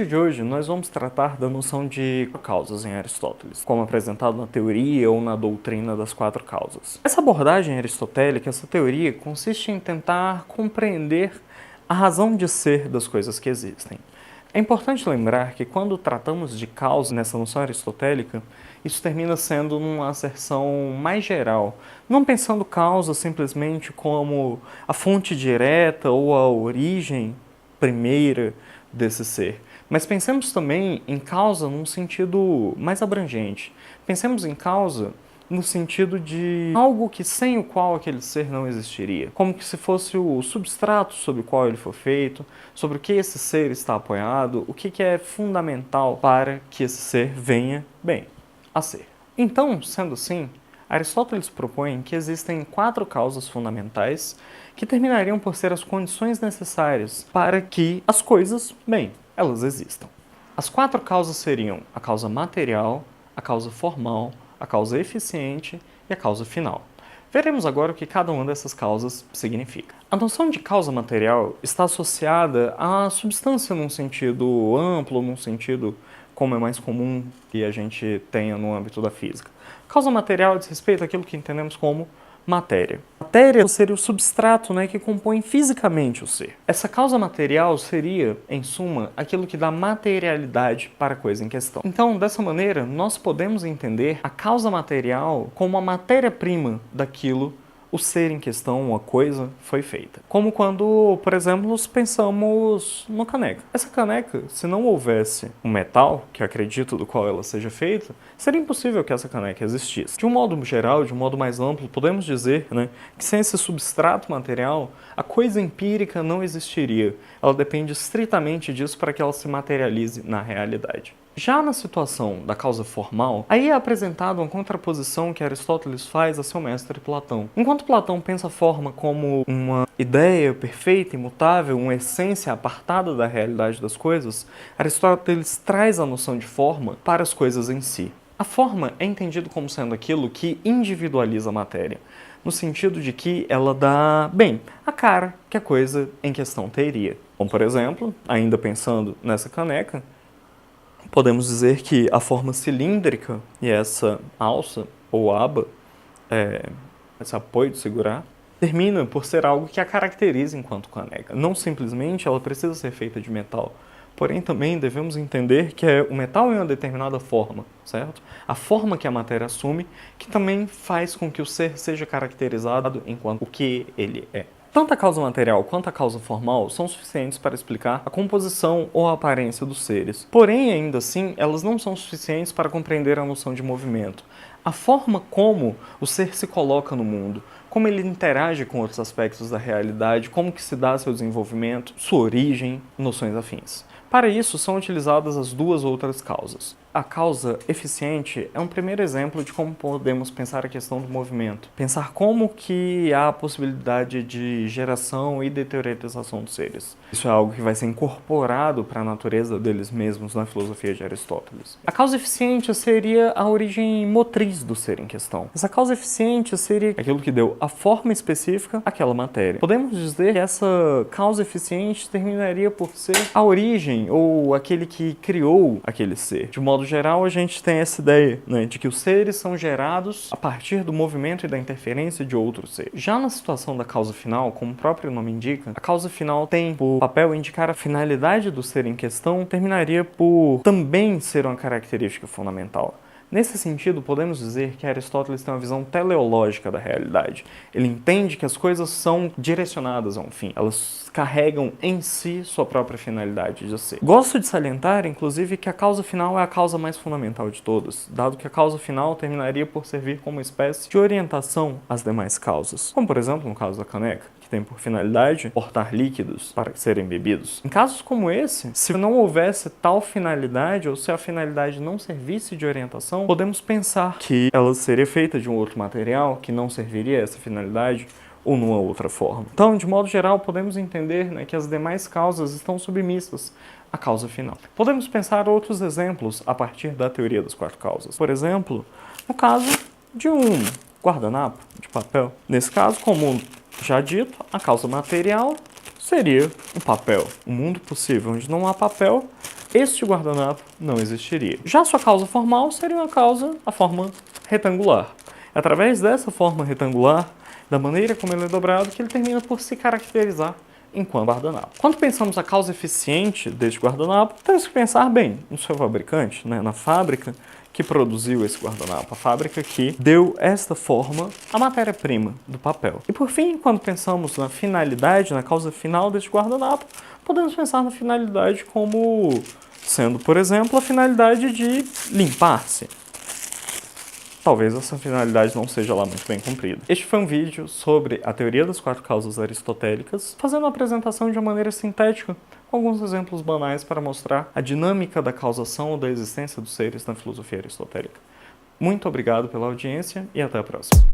vídeo de hoje, nós vamos tratar da noção de causas em Aristóteles, como apresentado na teoria ou na doutrina das quatro causas. Essa abordagem aristotélica, essa teoria, consiste em tentar compreender a razão de ser das coisas que existem. É importante lembrar que quando tratamos de causa nessa noção aristotélica, isso termina sendo uma asserção mais geral, não pensando causa simplesmente como a fonte direta ou a origem primeira desse ser. Mas pensemos também em causa num sentido mais abrangente. Pensemos em causa no sentido de algo que sem o qual aquele ser não existiria. Como que se fosse o substrato sobre o qual ele foi feito, sobre o que esse ser está apoiado, o que é fundamental para que esse ser venha, bem, a ser. Então, sendo assim, Aristóteles propõe que existem quatro causas fundamentais que terminariam por ser as condições necessárias para que as coisas, bem, elas existam. As quatro causas seriam a causa material, a causa formal, a causa eficiente e a causa final. Veremos agora o que cada uma dessas causas significa. A noção de causa material está associada à substância num sentido amplo, num sentido como é mais comum que a gente tenha no âmbito da física. Causa material diz respeito àquilo que entendemos como matéria. Matéria seria o substrato, que compõe fisicamente o ser. Essa causa material seria, em suma, aquilo que dá materialidade para a coisa em questão. Então, dessa maneira, nós podemos entender a causa material como a matéria-prima daquilo o ser em questão, a coisa, foi feita. Como quando, por exemplo, pensamos numa caneca. Essa caneca, se não houvesse um metal, que eu acredito do qual ela seja feita, seria impossível que essa caneca existisse. De um modo geral, de um modo mais amplo, podemos dizer que sem esse substrato material, a coisa empírica não existiria. Ela depende estritamente disso para que ela se materialize na realidade. Já na situação da causa formal, aí é apresentada uma contraposição que Aristóteles faz a seu mestre Platão. Enquanto Platão pensa a forma como uma ideia perfeita, imutável, uma essência apartada da realidade das coisas, Aristóteles traz a noção de forma para as coisas em si. A forma é entendido como sendo aquilo que individualiza a matéria, no sentido de que ela dá, a cara que a coisa em questão teria. Como, por exemplo, ainda pensando nessa caneca, podemos dizer que a forma cilíndrica e essa alça ou aba, esse apoio de segurar, termina por ser algo que a caracteriza enquanto caneca. Não simplesmente ela precisa ser feita de metal, porém também devemos entender que o metal é uma determinada forma, certo? A forma que a matéria assume, que também faz com que o ser seja caracterizado enquanto o que ele é. Tanto a causa material quanto a causa formal são suficientes para explicar a composição ou a aparência dos seres. Porém, ainda assim, elas não são suficientes para compreender a noção de movimento. A forma como o ser se coloca no mundo, como ele interage com outros aspectos da realidade, como que se dá seu desenvolvimento, sua origem, noções afins. Para isso, são utilizadas as duas outras causas. A causa eficiente é um primeiro exemplo de como podemos pensar a questão do movimento. Pensar como que há a possibilidade de geração e de teoretização dos seres. Isso é algo que vai ser incorporado para a natureza deles mesmos na filosofia de Aristóteles. A causa eficiente seria a origem motriz do ser em questão. Essa causa eficiente seria aquilo que deu a forma específica àquela matéria. Podemos dizer que essa causa eficiente terminaria por ser a origem ou aquele que criou aquele ser. De modo geral, a gente tem essa ideia de que os seres são gerados a partir do movimento e da interferência de outros seres. Já na situação da causa final, como o próprio nome indica, a causa final tem por papel indicar a finalidade do ser em questão, terminaria por também ser uma característica fundamental. Nesse sentido, podemos dizer que Aristóteles tem uma visão teleológica da realidade. Ele entende que as coisas são direcionadas a um fim. Elas carregam em si sua própria finalidade de ser. Gosto de salientar, inclusive, que a causa final é a causa mais fundamental de todas, dado que a causa final terminaria por servir como uma espécie de orientação às demais causas. Como, por exemplo, no caso da caneca, que tem por finalidade portar líquidos para serem bebidos. Em casos como esse, se não houvesse tal finalidade, ou se a finalidade não servisse de orientação, podemos pensar que ela seria feita de um outro material que não serviria a essa finalidade ou numa outra forma. Então, de modo geral, podemos entender que as demais causas estão submissas à causa final. Podemos pensar outros exemplos a partir da teoria das quatro causas. Por exemplo, no caso de um guardanapo de papel. Nesse caso, como já dito, a causa material seria o papel. Um mundo possível onde não há papel este guardanapo não existiria. Já sua causa formal seria a forma retangular. É através dessa forma retangular, da maneira como ele é dobrado, que ele termina por se caracterizar enquanto guardanapo. Quando pensamos a causa eficiente deste guardanapo, temos que pensar bem no seu fabricante, na fábrica que produziu esse guardanapo, a fábrica que deu esta forma à matéria-prima do papel. E por fim, quando pensamos na finalidade, na causa final deste guardanapo, podemos pensar na finalidade como sendo, por exemplo, a finalidade de limpar-se. Talvez essa finalidade não seja lá muito bem cumprida. Este foi um vídeo sobre a teoria das 4 causas aristotélicas, fazendo uma apresentação de uma maneira sintética, com alguns exemplos banais para mostrar a dinâmica da causação ou da existência dos seres na filosofia aristotélica. Muito obrigado pela audiência e até a próxima.